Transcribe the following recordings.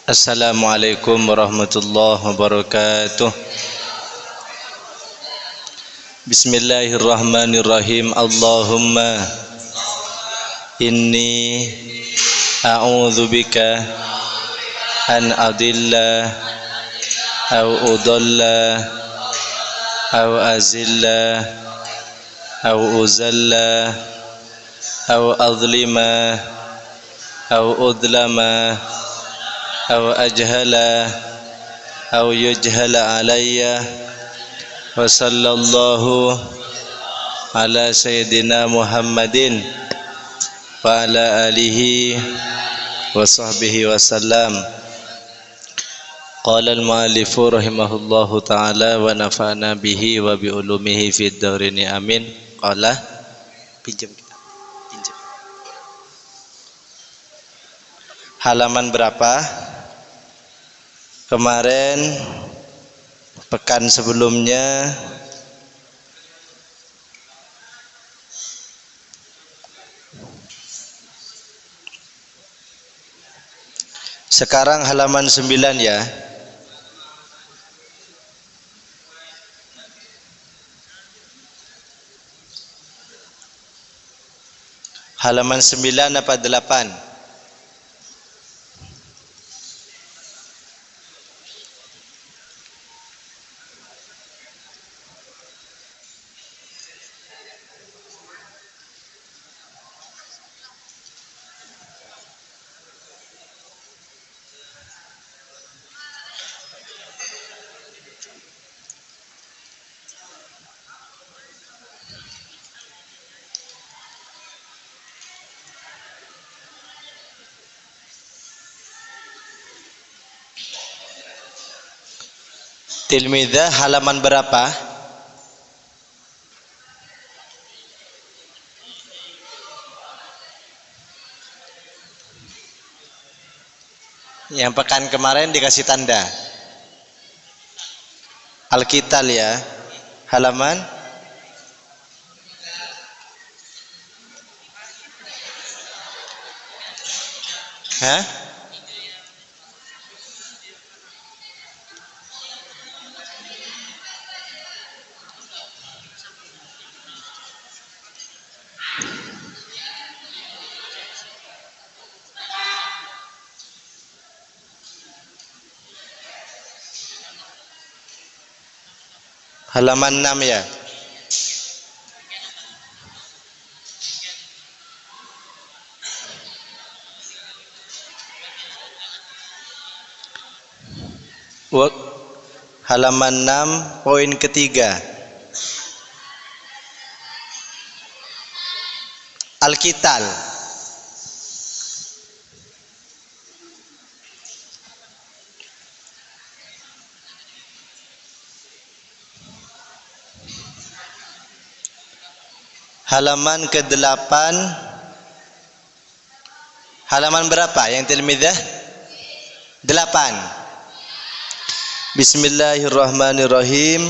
Assalamualaikum warahmatullahi wabarakatuh. Bismillahirrahmanirrahim. Allahumma inni a'udzubika an adilla aw udalla aw azilla aw uzalla aw adlima aw udlama aw ajhala aw yujhala alayya wa sallallahu ala sayyidina Muhammadin wa ala alihi wa sahbihi wa sallam. Qala al-mu'allifu rahimahullahu ta'ala wa nafa'na bihi wa bi ulumihi fid dhaurini amin. Qala pinjam halaman berapa? Kemarin pekan sebelumnya sekarang halaman 9 ya. Halaman 9 apa 8? Tilmidah halaman berapa? Yang pekan kemarin dikasih tanda Al-Qital ya. Halaman halaman 6 ya. Halaman 6 poin ketiga. Al-Qital. Halaman ke-8. Halaman berapa yang tilmidah? 8. Bismillahirrahmanirrahim.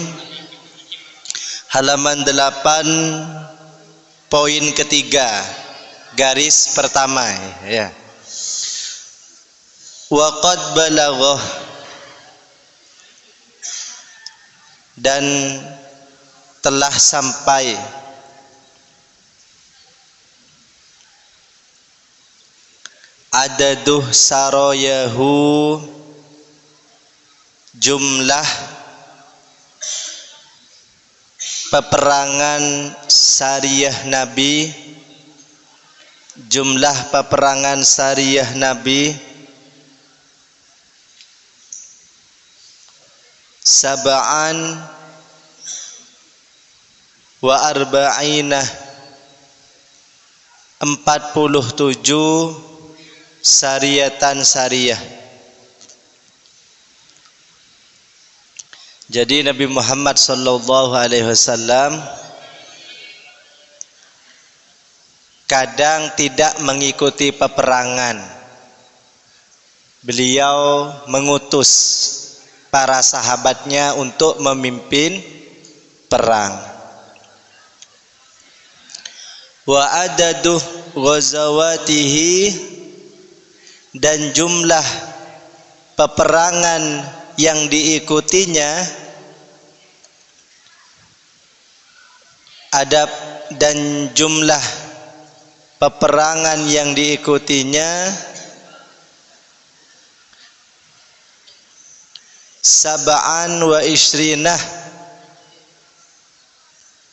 Halaman 8 poin ketiga, garis pertama ya. Wa qad balaghah, dan telah sampai adaduh saroyahu, jumlah peperangan sariyah Nabi, jumlah peperangan sariyah Nabi sab'an wa arba'ina, 47 sariyatan sariyah. Jadi Nabi Muhammad sallallahu alaihi wasallam kadang tidak mengikuti peperangan. Beliau mengutus para sahabatnya untuk memimpin perang. Wa adadu ghazawatihi, dan jumlah peperangan yang diikutinya, adab dan jumlah peperangan yang diikutinya sab'an wa ishrinah,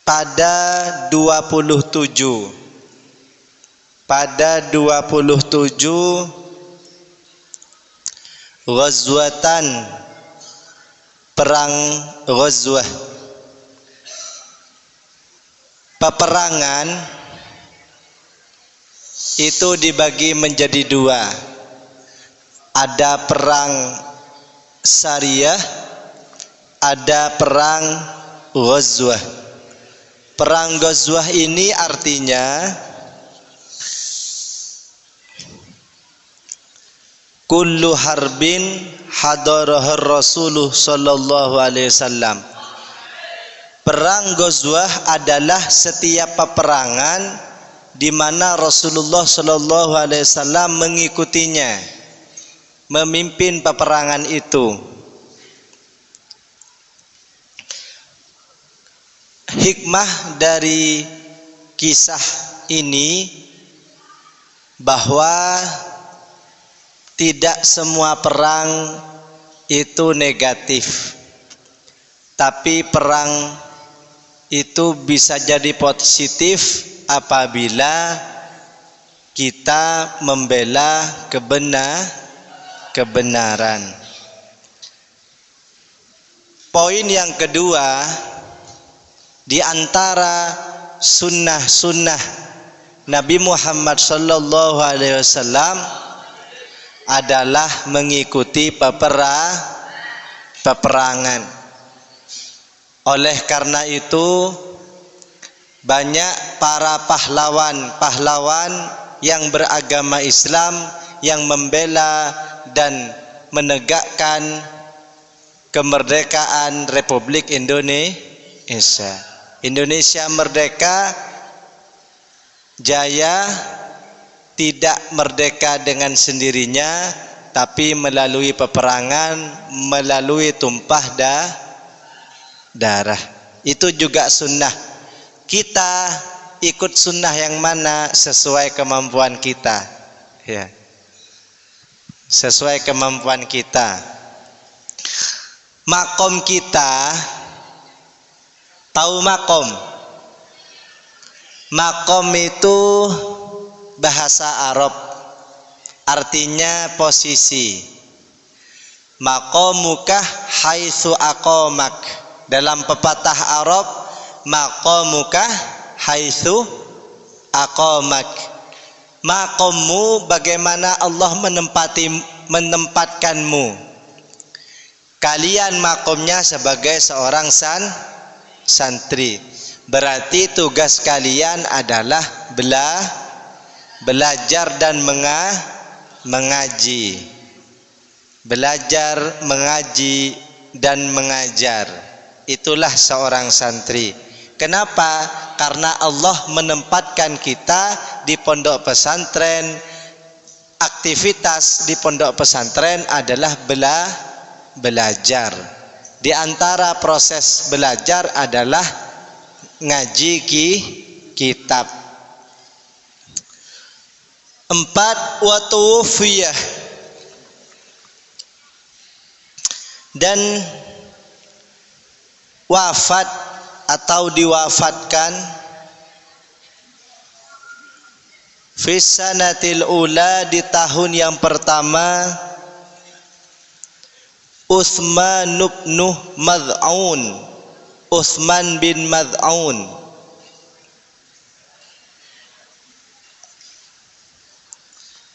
pada 27 ghazwatan, perang ghazwah. Peperangan itu dibagi menjadi dua. Ada perang Sariyah, ada perang ghazwah. Perang ghazwah ini artinya kullu harbin hadarahar Rasulullah sallallahu alaihi wasallam. Perang ghazwah adalah setiap peperangan di mana Rasulullah sallallahu alaihi wasallam mengikutinya, memimpin peperangan itu. Hikmah dari kisah ini bahwa tidak semua perang itu negatif, tapi perang itu bisa jadi positif apabila kita membela kebenaran. Poin yang kedua, di antara sunnah-sunnah Nabi Muhammad sallallahu alaihi wasallam adalah mengikuti peperangan. Oleh karena itu, banyak para pahlawan yang beragama Islam yang membela dan menegakkan kemerdekaan Republik Indonesia. Indonesia merdeka jaya tidak merdeka dengan sendirinya, tapi melalui peperangan, melalui tumpah darah. Itu juga sunnah. Kita ikut sunnah yang mana sesuai kemampuan kita, ya. Sesuai kemampuan kita. Makom kita, tahu makom? Makom itu bahasa Arab, artinya posisi. Maqamukah haitsu aqamak. Dalam pepatah Arab, maqamukah haitsu aqamak. Maqammu, bagaimana Allah menempatkanmu. Kalian makomnya sebagai seorang santri. Berarti tugas kalian adalah belajar dan mengaji. Belajar, mengaji dan mengajar. Itulah seorang santri. Kenapa? Karena Allah menempatkan kita di pondok pesantren. Aktivitas di pondok pesantren adalah belajar. Di antara proses belajar adalah ngaji kitab. 4. Wa tuwfiyah, dan wafat atau diwafatkan fi sanatil ula, di tahun yang pertama, Utsman bin Mad'un, Utsman bin Mad'un,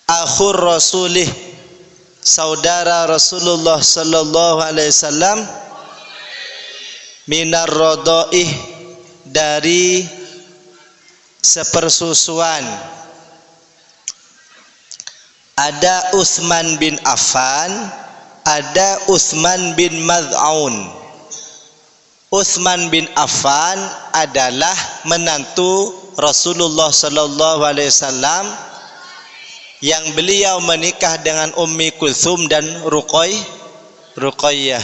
akhur Rasulih, saudara Rasulullah sallallahu alaihi wasallam, minar rodoih, dari sepersusuan. Ada Utsman bin Affan, ada Utsman bin Mad'un. Utsman bin Affan adalah menantu Rasulullah sallallahu alaihi wasallam yang beliau menikah dengan Ummi Kulthum dan Ruqayyah.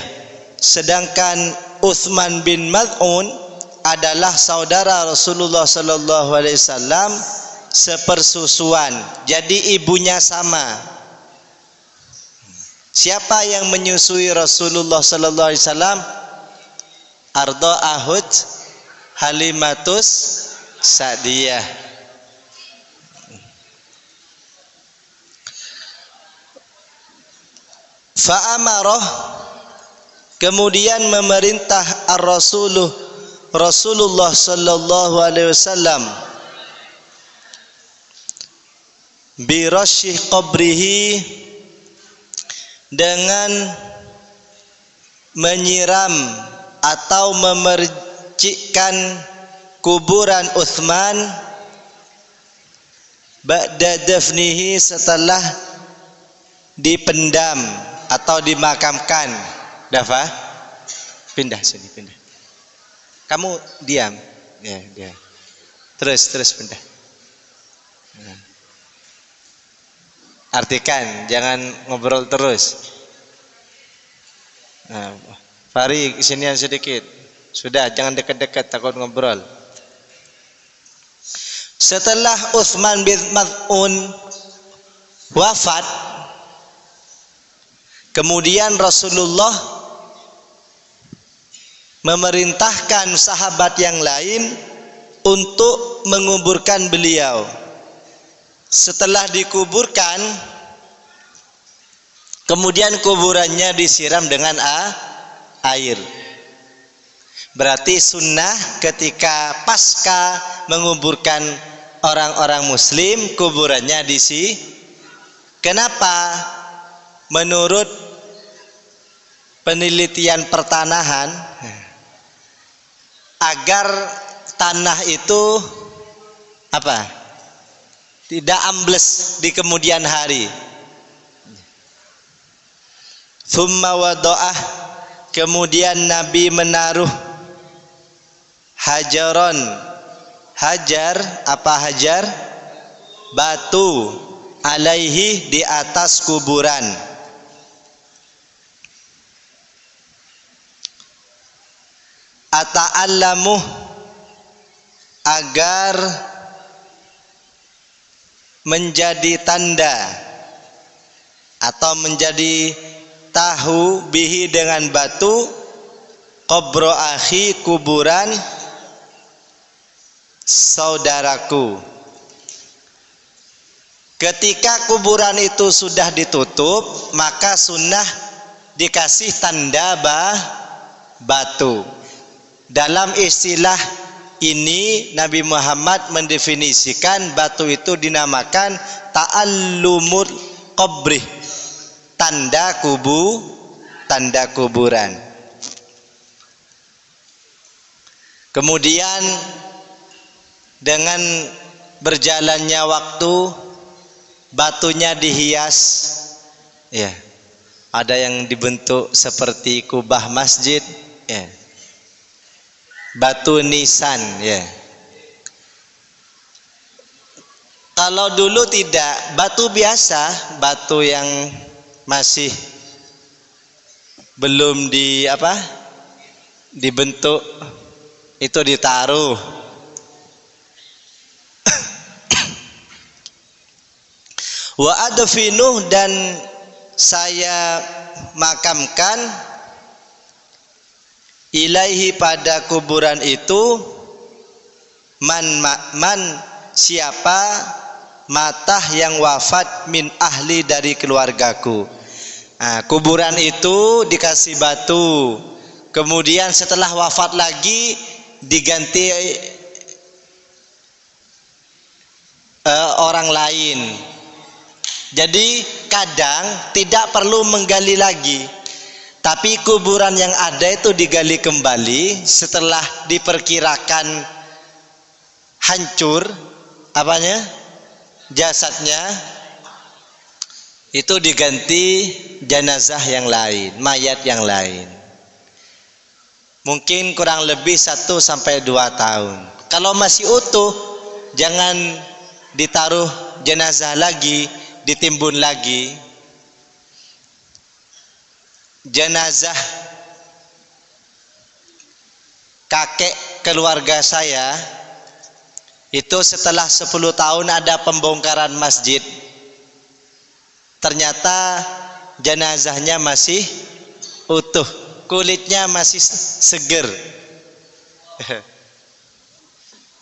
Sedangkan Utsman bin Maz'un adalah saudara Rasulullah sallallahu alaihi wasallam sepersusuan. Jadi ibunya sama. Siapa yang menyusui Rasulullah sallallahu alaihi wasallam? Arda'ahut Halimatus Sa'diyah. Fa'amarah, kemudian memerintah Rasulullah sallallahu alaihi wasallam bi rasyih qabrihi, dengan menyiram atau memercikkan kuburan Utsman ba'da dafnihi, setelah dipendam atau dimakamkan. Dafa, pindah sini, pindah. Kamu diam, ya, dia. Terus pindah. Artikan, jangan ngobrol terus. Nah, Fari kesinian sedikit. Sudah, jangan dekat-dekat, takut ngobrol. Setelah Utsman bin Maz'un wafat, kemudian Rasulullah memerintahkan sahabat yang lain untuk menguburkan beliau. Setelah dikuburkan, kemudian kuburannya disiram dengan air. Berarti sunnah ketika pasca menguburkan orang-orang muslim, kuburannya diisi. Kenapa? Menurut penelitian pertanahan, agar tanah itu apa? Tidak ambles di kemudian hari. Thumma wada'ah, kemudian Nabi menaruh hajaron, hajar, apa hajar? Batu, alaihi, di atas kuburan. Ata'allamu, agar menjadi tanda atau menjadi tahu bihi, dengan batu, qabro akhi, kuburan saudaraku. Ketika kuburan itu sudah ditutup, maka sunnah dikasih tanda batu. Dalam istilah ini Nabi Muhammad mendefinisikan batu itu dinamakan ta'allumul qabri, tanda kuburan. Kemudian dengan berjalannya waktu, batunya dihias, ya. Ada yang dibentuk seperti kubah masjid, ya. Batu nisan, ya. Kalau dulu tidak, batu biasa, batu yang masih belum dibentuk, itu ditaruh. Wa adfinuh, dan saya makamkan ilaihi, pada kuburan itu, man siapa, matah yang wafat, min ahli, dari keluargaku. Nah, kuburan itu dikasih batu, kemudian setelah wafat lagi diganti orang lain. Jadi kadang tidak perlu menggali lagi, tapi kuburan yang ada itu digali kembali setelah diperkirakan hancur jasadnya, itu diganti jenazah yang lain, mayat yang lain. Mungkin kurang lebih 1 sampai 2 tahun. Kalau masih utuh, jangan ditaruh jenazah lagi, ditimbun lagi. Jenazah kakek keluarga saya itu setelah 10 tahun ada pembongkaran masjid, ternyata jenazahnya masih utuh, kulitnya masih seger.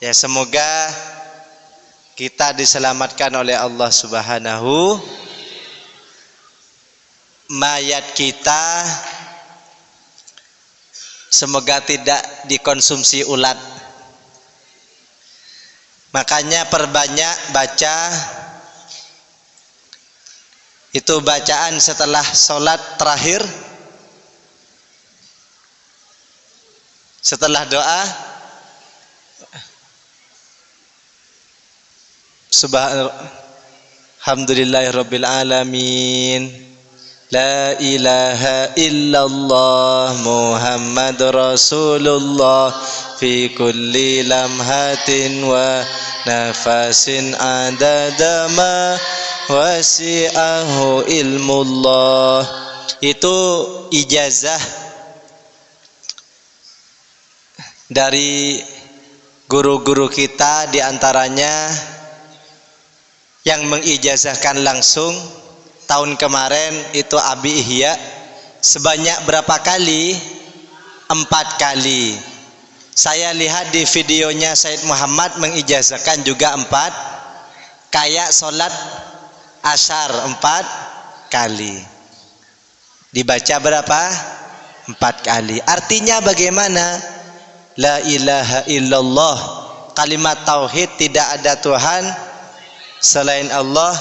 Ya, semoga kita diselamatkan oleh Allah Subhanahu. Mayat kita semoga tidak dikonsumsi ulat. Makanya perbanyak baca itu bacaan setelah sholat terakhir, setelah doa Alhamdulillahirabbil alamin, la ilaha illallah Muhammadur Rasulullah fi kulli lamhatin wa nafasin adada ma wasi'ahu ilmullah. Itu ijazah dari guru-guru kita, diantaranya yang mengijazahkan langsung tahun kemarin itu Abi Ihya. Sebanyak berapa kali? 4 kali. Saya lihat di videonya Said Muhammad mengijazahkan juga 4, kayak sholat asyar 4 kali. Dibaca berapa? 4 kali. Artinya bagaimana? La ilaha illallah, kalimat tauhid, tidak ada Tuhan selain Allah,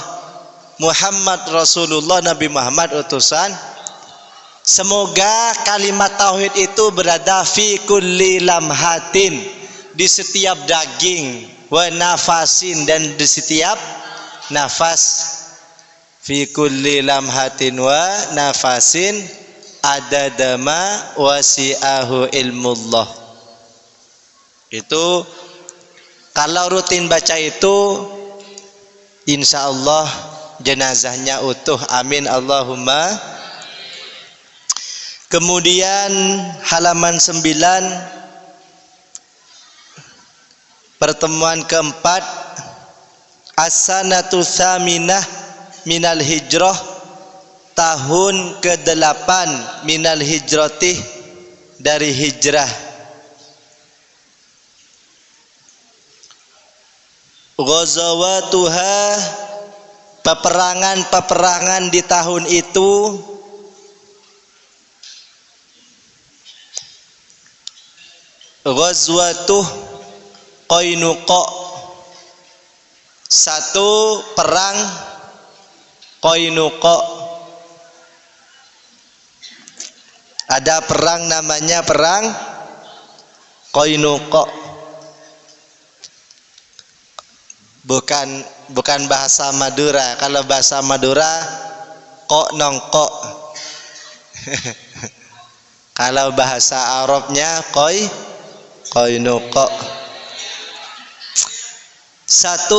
Muhammad Rasulullah, Nabi Muhammad utusan. Semoga kalimat tauhid itu berada fi kulli lamhatin, di setiap daging, wa nafasin, dan di setiap nafas. Fi kulli lamhatin wa nafasin adadama wasi'ahu ilmullah. Itu kalau rutin baca itu, insya Allah jenazahnya utuh. Amin Allahumma. Kemudian halaman 9, pertemuan keempat, as-sanatu tsaminah minal hijrah, tahun ke-8 minal hijratih, dari hijrah. Ghazawatuha, peperangan-peperangan di tahun itu. Ghazwatuh Qainuqa, 1 perang Qainuqa. Ada perang namanya perang Qainuqa. Bukan bahasa Madura. Kalau bahasa Madura kok nongkok. Kalau bahasa Arabnya Qainuqa. 1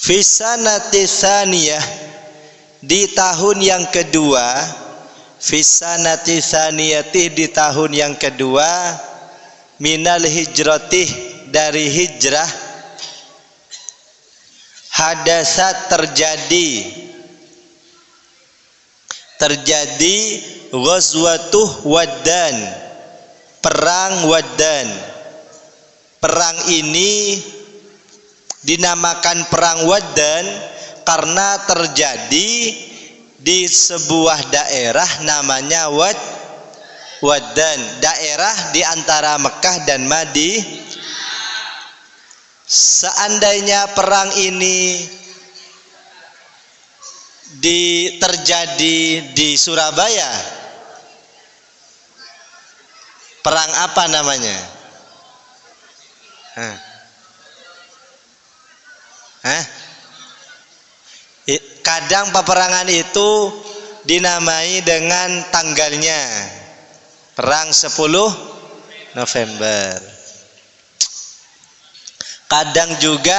Fisanati tsaniyah, di tahun yang kedua. Fisanati tsaniyati, di tahun yang kedua. Minal hijratih, dari hijrah. Hadasat, terjadi ghazwatuh Waddan, perang Waddan. Perang ini dinamakan perang Waddan karena terjadi di sebuah daerah namanya Waddan, daerah di antara Mekah dan Madinah. Seandainya perang ini terjadi di Surabaya, perang apa namanya? Kadang peperangan itu dinamai dengan tanggalnya, perang 10 November. Kadang juga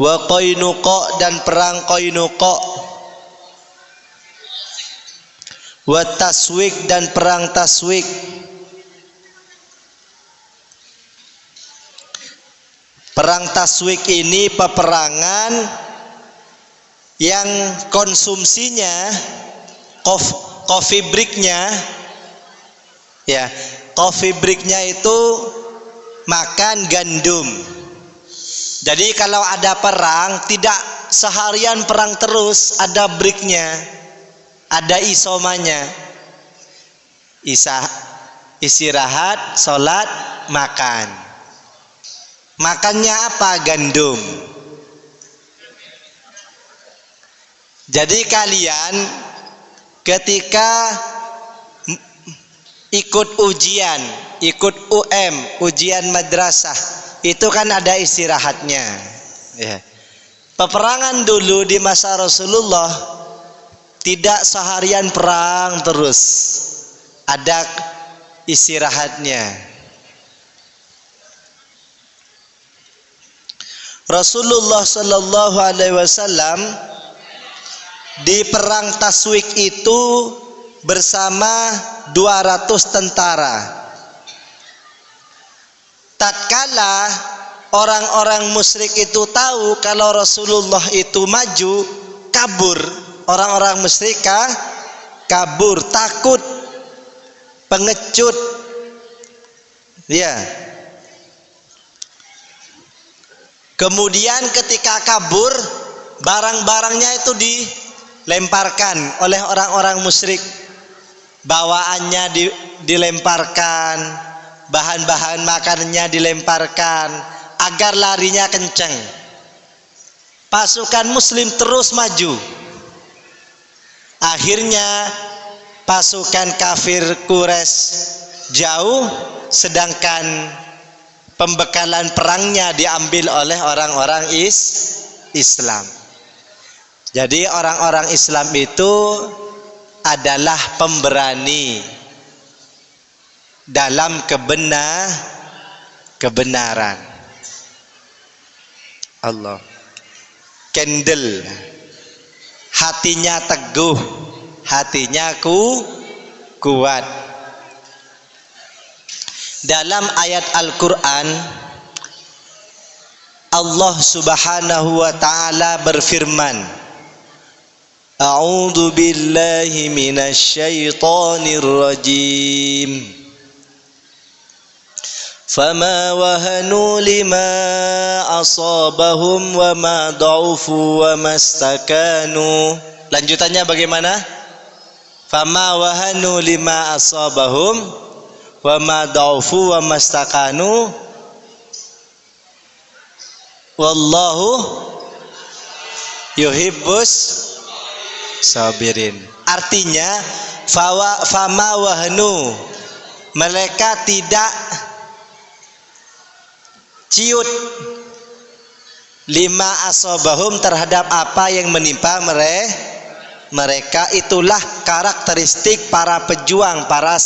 wa Qainuqa dan perang Qainuqa, wa Taswik dan perang Taswik. Perang Taswik ini peperangan yang konsumsinya coffee breaknya, ya, coffee breaknya itu makan gandum. Jadi kalau ada perang tidak seharian perang terus, ada breaknya, ada isomanya, istirahat, sholat, makan. Makannya apa? Gandum. Jadi kalian ketika ikut ujian, ikut ujian madrasah, itu kan ada istirahatnya, ya. Peperangan dulu di masa Rasulullah tidak seharian perang terus, ada istirahatnya. Rasulullah Sallallahu Alaihi Wasallam di perang Taswik itu bersama 200 tentara. Tatkala orang-orang musyrik itu tahu kalau Rasulullah itu maju, kabur. Orang-orang musyrik kabur, takut, pengecut, ya. Kemudian ketika kabur, barang-barangnya itu dilemparkan oleh orang-orang musyrik. Bawaannya dilemparkan, bahan-bahan makanannya dilemparkan agar larinya kencang. Pasukan muslim terus maju. Akhirnya pasukan kafir Quraisy jauh, sedangkan pembekalan perangnya diambil oleh orang-orang Islam. Jadi orang-orang Islam itu adalah pemberani dalam kebenaran. Allah. Kendel. Hatinya teguh, hatinya kuat. Dalam ayat Al-Quran Allah Subhanahu wa ta'ala berfirman, A'udzu billahi minasyaitonir rajim. Fama wahanu lima asabahum wa ma da'ufu wa mastakanu. Lanjutannya bagaimana? Fama wahanu lima asabahum wa ma da'ufu wa mastakanu wallahu yuhibbus sabirin. Artinya fama wahnu, mereka tidak ciut lima asobahum terhadap apa yang menimpa mereka. Itulah karakteristik para pejuang, para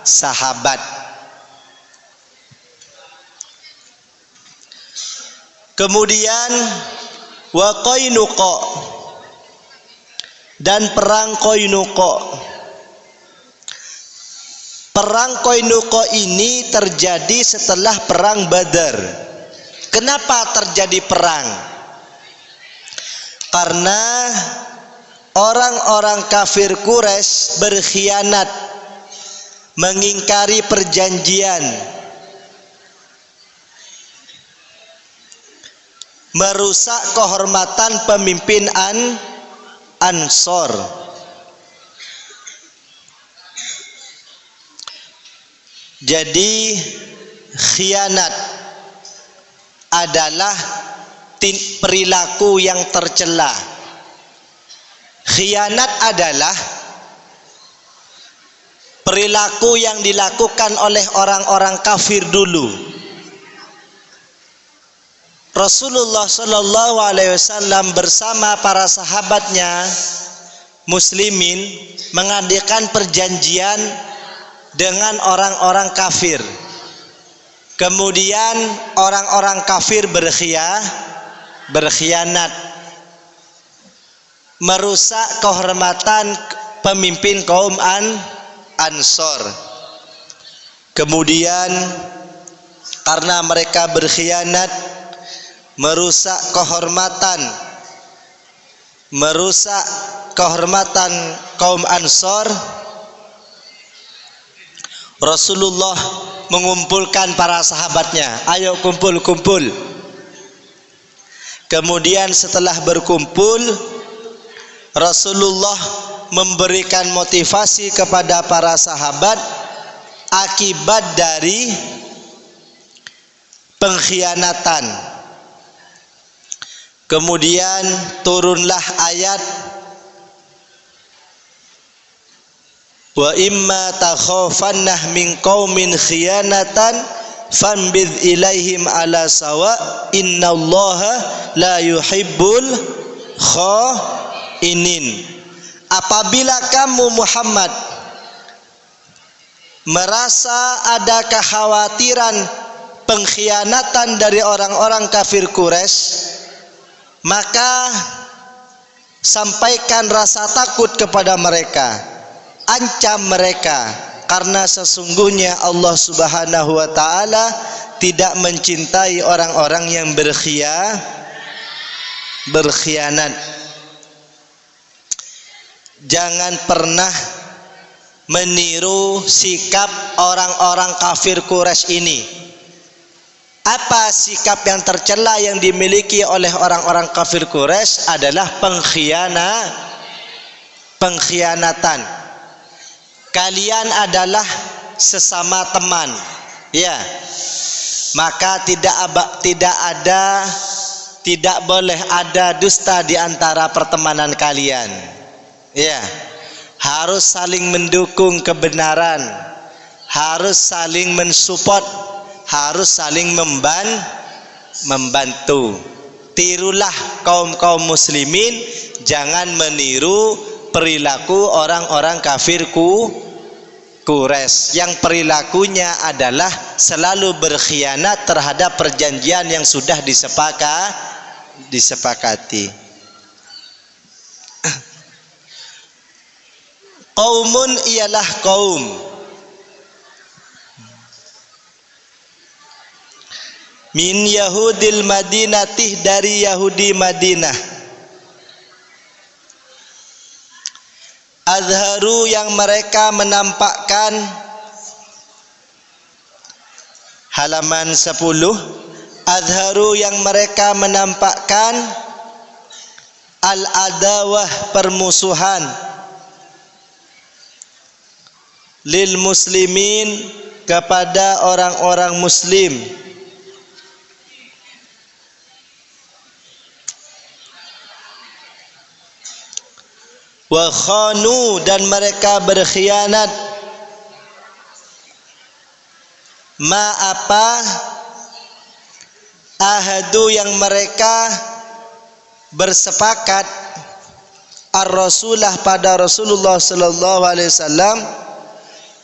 sahabat. Kemudian wa Qainuqa dan perang Qainuqa. Perang Qainuqa ini terjadi setelah perang Badar. Kenapa terjadi perang? Karena orang-orang kafir Quraisy berkhianat, mengingkari perjanjian, merusak kehormatan pemimpin Ansor. Jadi khianat adalah perilaku yang tercela. Khianat adalah perilaku yang dilakukan oleh orang-orang kafir dulu. Rasulullah Shallallahu Alaihi Wasallam bersama para sahabatnya muslimin mengadakan perjanjian dengan orang-orang kafir. Kemudian orang-orang kafir berkhianat, merusak kehormatan pemimpin kaum Ansor. Kemudian karena mereka berkhianat, merusak kehormatan kaum Ansor, Rasulullah mengumpulkan para sahabatnya, ayo kumpul. Kemudian setelah berkumpul, Rasulullah memberikan motivasi kepada para sahabat akibat dari pengkhianatan. Kemudian turunlah ayat, wa imma takhafannah min qaumin khiyanatan fanbidh ilaihim ala sawa innallaha la yuhibbul khainin. Apabila kamu Muhammad merasa ada kekhawatiran pengkhianatan dari orang-orang kafir Quraisy, maka sampaikan rasa takut kepada mereka, ancam mereka, karena sesungguhnya Allah Subhanahu wa taala tidak mencintai orang-orang yang berkhianat. Jangan pernah meniru sikap orang-orang kafir Quraisy ini. Apa sikap yang tercela yang dimiliki oleh orang-orang kafir Quraisy adalah pengkhianatan. Kalian adalah sesama teman, ya. Maka tidak boleh ada dusta di antara pertemanan kalian. Ya. Harus saling mendukung kebenaran, harus saling mensupport, harus saling membantu. Tirulah kaum muslimin, jangan meniru perilaku orang-orang kafir Quraisy yang perilakunya adalah selalu berkhianat terhadap perjanjian yang sudah disepakati. Qaumun ialah kaum min Yahudil Madinatih, dari Yahudi Madinah, azharu yang mereka menampakkan, halaman 10, azharu yang mereka menampakkan al-adawah, permusuhan, lil muslimin, kepada orang-orang muslim, wa khanu, dan mereka berkhianat, ma apa ahadu yang mereka bersepakat, ar-rasulah pada Rasulullah sallallahu alaihi wasallam,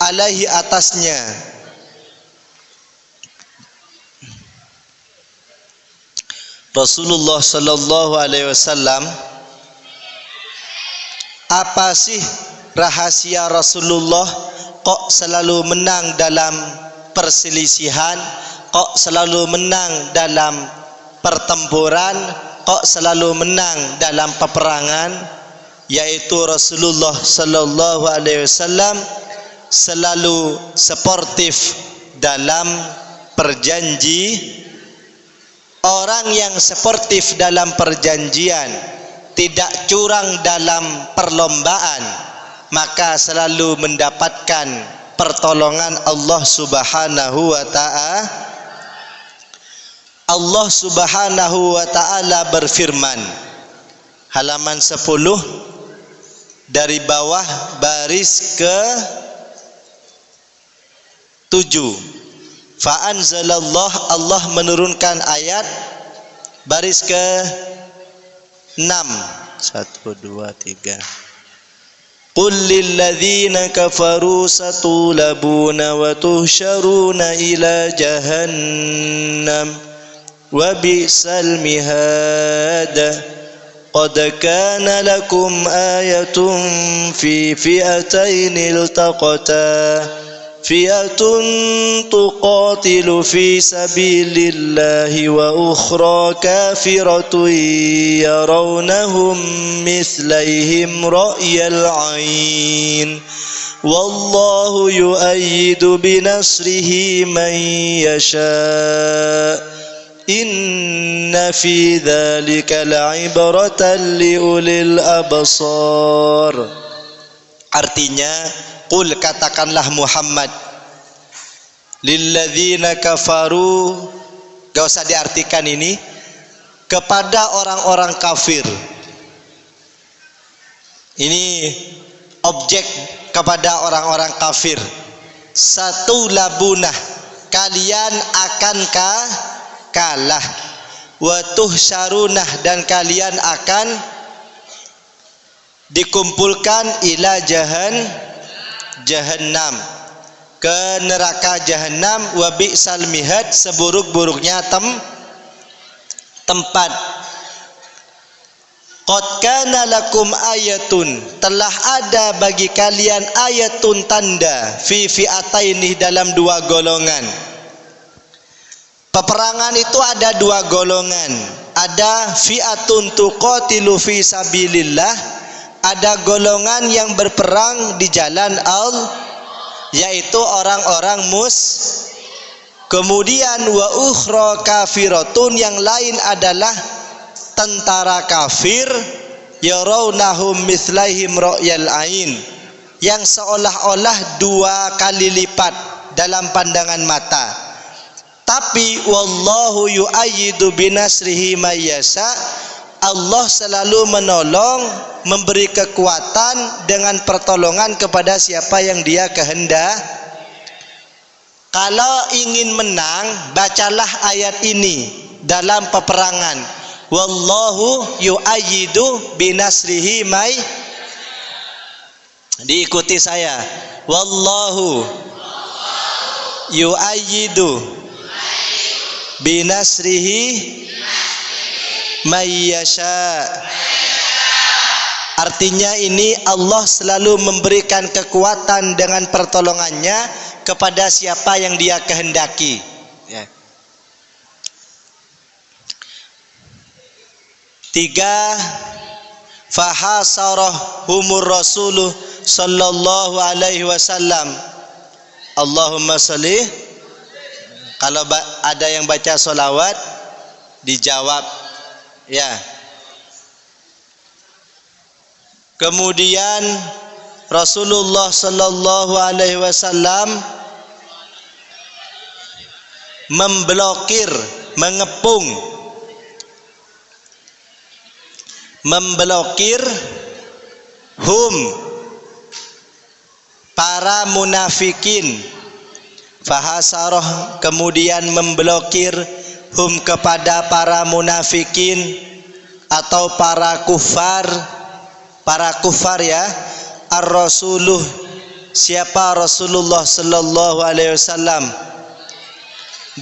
alaihi atasnya. Rasulullah sallallahu alaihi wasallam, apa sih rahasia Rasulullah kok selalu menang dalam perselisihan, kok selalu menang dalam pertempuran, kok selalu menang dalam peperangan? Yaitu Rasulullah sallallahu alaihi wasallam selalu sportif dalam perjanji. Orang yang sportif dalam perjanjian, tidak curang dalam perlombaan, maka selalu mendapatkan pertolongan Allah Subhanahu wa ta'ala. Allah Subhanahu wa ta'ala berfirman, halaman 10 dari bawah baris ke 7. Fa'anzalallah, Allah menurunkan ayat baris ke 6. 1, 2, 3. Qul lilladzina kafaru satulabuna wa tuhsyaruna ila jahannam wa bi'sal mihad. Qad kana lakum ayatun fi fi'atayn iltaqata fi'atun tuqatilu fi sabilillahi wa ukhra kafiratun yarawnahum mithlaihim ra'yal 'ain wallahu yu'ayyidu binasrihi man yasha' inna fi dzalika la'ibratan liulil absar. Artinya, qul, katakanlah Muhammad, lilladzina kafaru, gak usah diartikan ini, kepada orang-orang kafir. Ini objek kepada orang-orang kafir. Satu labunah, kalian akan kalah. Wa tuhsyarunah, dan kalian akan dikumpulkan ila jahannam, ke neraka jahannam. Wa bi'sal mihad, seburuk-buruknya tempat. Qad kana lakum ayatun, telah ada bagi kalian ayatun, tanda, fi fi'ataini, dalam dua golongan. Peperangan itu ada dua golongan. Ada fi'atun tuqatilu fi sabilillah, ada golongan yang berperang di jalan Allah, yaitu orang-orang kemudian wa ukhra kafiratun, yang lain adalah tentara kafir, yarawnahum mithlaihim ra'yal 'ain, yang seolah-olah dua kali lipat dalam pandangan mata. Tapi wallahu yu'ayyidu binasrihi may yasha, Allah selalu menolong, memberi kekuatan dengan pertolongan kepada siapa yang Dia kehendak. Kalau ingin menang, bacalah ayat ini dalam peperangan. Wallahu yu'ayyidu binasrihi may. Diikuti saya. Wallahu yu'ayyidu binasrihi may yasha. Artinya ini Allah selalu memberikan kekuatan dengan pertolongannya kepada siapa yang Dia kehendaki. Ya. 3. Fahasarahumur Rasulullah sallallahu alaihi wasallam. Allahumma sholli. Kalau ada yang baca sholawat, dijawab. Ya. Kemudian Rasulullah sallallahu alaihi wasallam memblokir, memblokir para munafikin. Fahasarah, kemudian memblokir kepada para munafikin atau para kufar ya. Ar-Rasuluh, siapa? Rasulullah sallallahu alaihi wasallam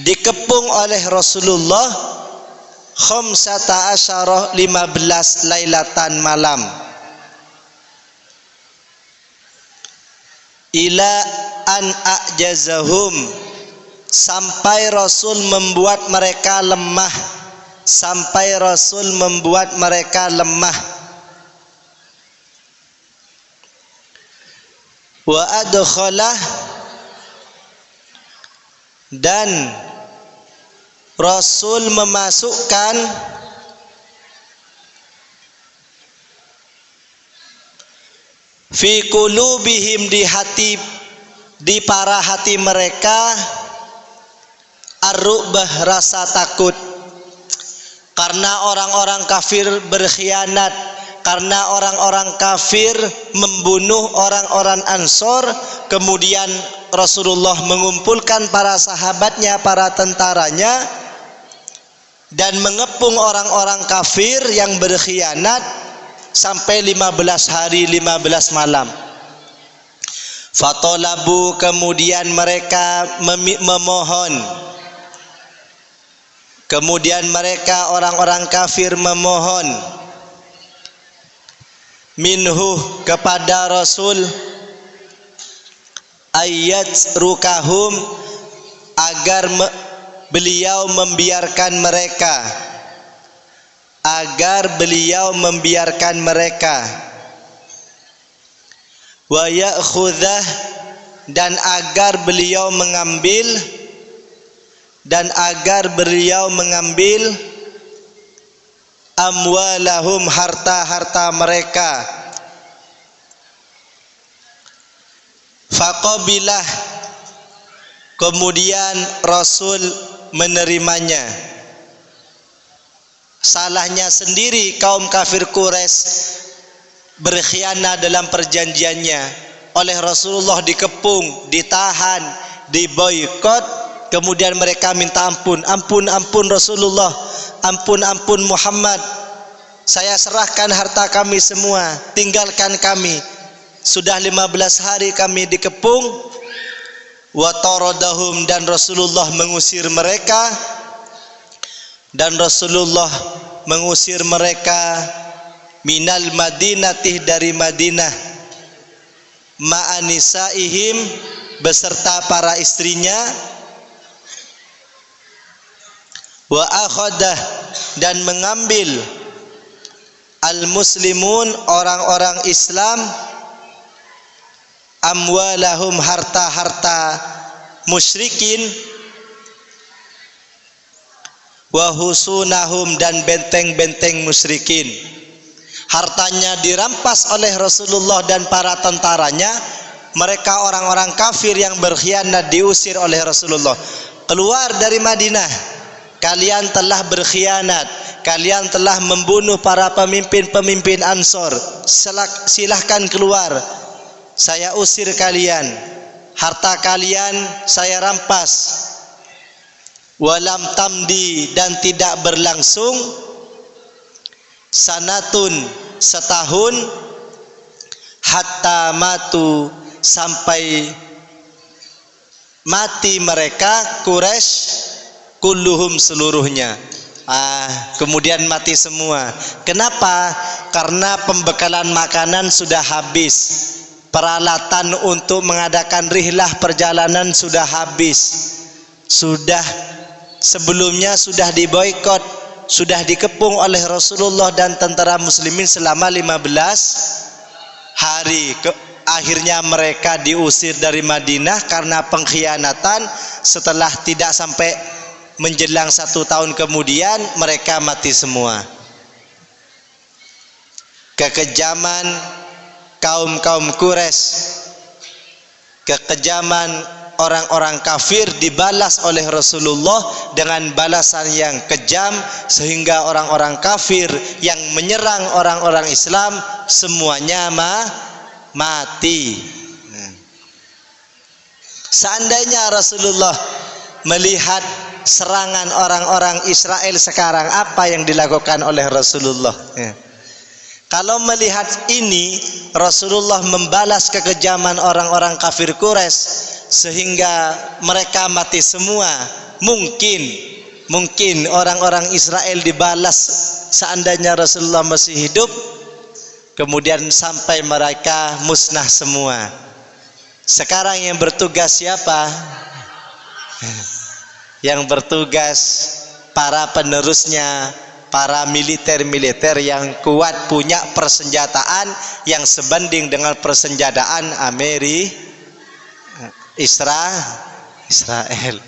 dikepung oleh Rasulullah 15 lailatan malam, ila an a'jazahum, sampai Rasul membuat mereka lemah, wa adkhalah, dan Rasul memasukkan fi qulubihim, di para hati mereka, ar-ru'bah, rasa takut. Karena orang-orang kafir berkhianat, karena orang-orang kafir membunuh orang-orang Ansor, kemudian Rasulullah mengumpulkan para sahabatnya, para tentaranya, dan mengepung orang-orang kafir yang berkhianat sampai 15 hari 15 malam. Fatolabu, kemudian mereka memohon Kemudian mereka orang-orang kafir memohon minhu kepada Rasul ayat rukahum agar beliau membiarkan mereka, wa ya'khudzah, dan agar beliau mengambil amwalahum, harta-harta mereka. Faqabilah, kemudian Rasul menerimanya. Salahnya sendiri kaum kafir Quraisy berkhianat dalam perjanjiannya. Oleh Rasulullah dikepung, ditahan, diboikot. Kemudian mereka minta ampun Rasulullah, ampun Muhammad, saya serahkan harta kami semua, tinggalkan kami. Sudah 15 hari kami dikepung. Wa taradahum, dan Rasulullah mengusir mereka minal madinatih, dari Madinah, ma'anisaihim, beserta para istrinya. Wa akhadah, dan mengambil al-muslimun, orang-orang Islam, amwalahum, harta-harta musyrikin, wa husunahum, dan benteng-benteng musyrikin. Hartanya dirampas oleh Rasulullah dan para tentaranya. Mereka orang-orang kafir yang berkhianat diusir oleh Rasulullah. Keluar dari Madinah, kalian telah berkhianat, kalian telah membunuh para pemimpin-pemimpin Ansor. Silahkan keluar, saya usir kalian, harta kalian saya rampas. Walam tamdi, dan tidak berlangsung sanatun, setahun, hatta matu, sampai mati mereka Quraisy kulluhum, seluruhnya. Kemudian mati semua. Kenapa? Karena pembekalan makanan sudah habis, peralatan untuk mengadakan rihlah perjalanan sudah habis, sebelumnya sudah diboikot, sudah dikepung oleh Rasulullah dan tentara muslimin selama 15 hari. Akhirnya mereka diusir dari Madinah karena pengkhianatan. Setelah tidak sampai menjelang 1 tahun kemudian mereka mati semua. Kekejaman kaum Quraisy, kekejaman orang-orang kafir dibalas oleh Rasulullah dengan balasan yang kejam, sehingga orang-orang kafir yang menyerang orang-orang Islam semuanya mati. Seandainya Rasulullah melihat serangan orang-orang Israel sekarang, apa yang dilakukan oleh Rasulullah? Kalau melihat ini, Rasulullah membalas kekejaman orang-orang kafir Quraisy sehingga mereka mati semua. Mungkin orang-orang Israel dibalas seandainya Rasulullah masih hidup, kemudian sampai mereka musnah semua. Sekarang yang bertugas siapa? Yang bertugas para penerusnya, para militer-militer yang kuat, punya persenjataan yang sebanding dengan persenjataan Israel.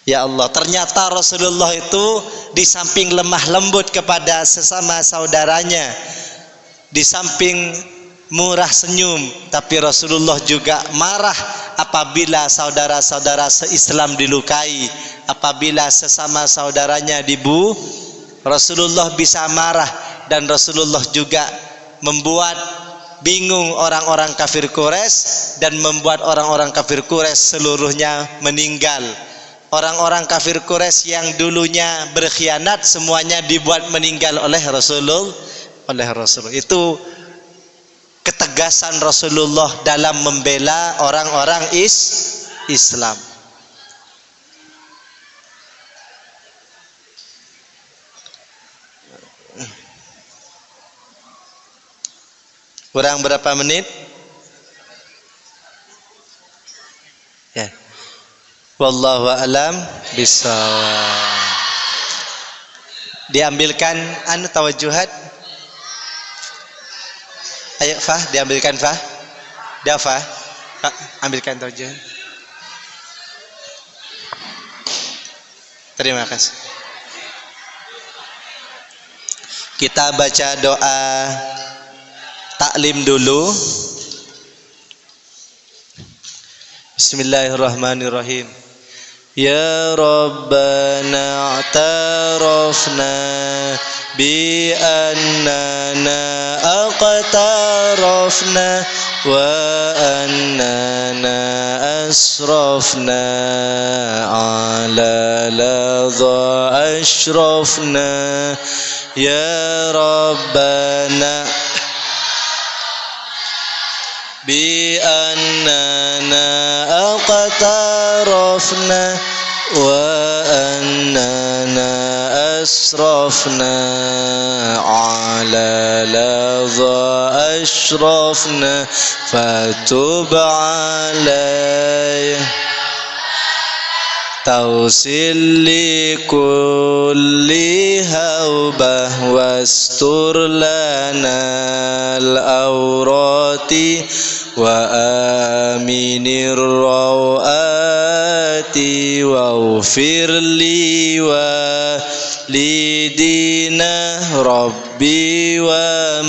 Ya Allah, ternyata Rasulullah itu di samping lemah lembut kepada sesama saudaranya, di samping murah senyum, tapi Rasulullah juga marah apabila saudara-saudara se-Islam dilukai, apabila sesama saudaranya dibunuh. Rasulullah bisa marah, dan Rasulullah juga membuat bingung orang-orang kafir Quraisy dan membuat orang-orang kafir Quraisy seluruhnya meninggal. Orang-orang kafir Quraisy yang dulunya berkhianat semuanya dibuat meninggal oleh Rasulullah. Itu ketegasan Rasulullah dalam membela orang-orang Islam. Kurang berapa menit? Ya. Wallahu a'lam bishawab. Diambilkan tawajuhat. Ayo Fah, diambilkan Fah. Dafa, ambilkan tawajuhat. Terima kasih. Kita baca doa taklim dulu. Bismillahirrahmanirrahim. Ya Rabbana a'tarafna bi annana aqtarafna wa annana asrafna ala ladha ashrafna ya Rabbana bi annana aqtarafna wa annana asrafna ala ladha ashrafna fatub alayhi tausil li kulli haubah wastur lana al-awrati wa aminir rawati wa ufir li wa lidina rabbi wa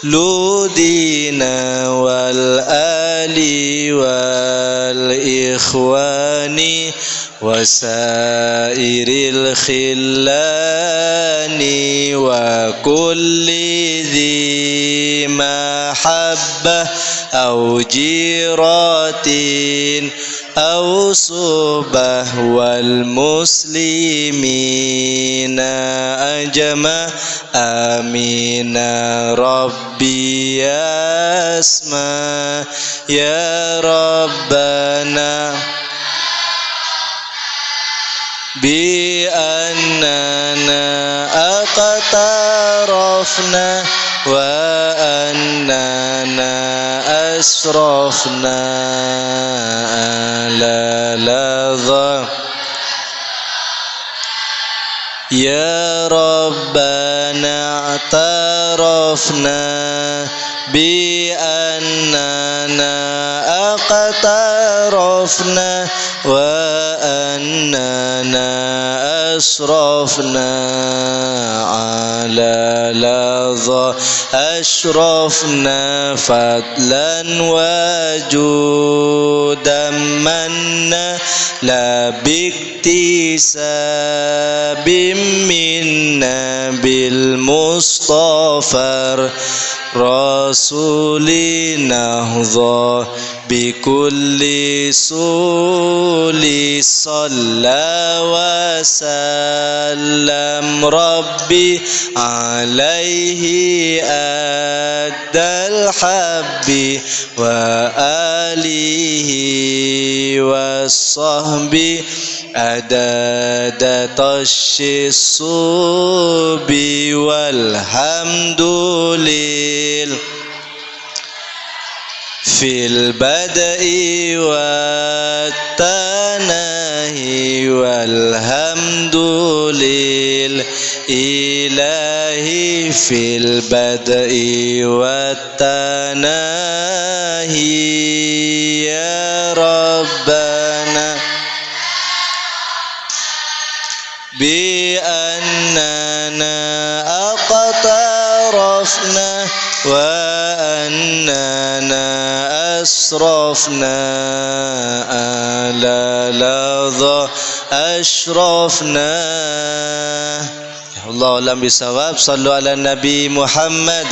mauludina wal ali wal ikhwani wasairil khillani wa kulli dhi mahabbah au jiratin au subah wal muslimina ajma amina rabbi asma ya rabbana bi annana aqtarafna wa annana asrafna ala ladha ya rabbana a'tarafna bi annana aqtarafna wa annana asrafna ala ladha ashrafna fadlan wajudan manna la biktisabim minna bil mustafar rasulina dha bikulli suli salla wa sallam rabbi alaihi addal habbi wa alihi wa sahbi adada tashis subi walhamdulillah fil bada'i wa tanahi walhamdulillah ilahi fil bada'i wa tanahi ya rabbana bi annana aqtarafna wa annana asrafna ala ladha ashrafna. Ya Allah alam bisawab. Sallu ala Nabi Muhammad.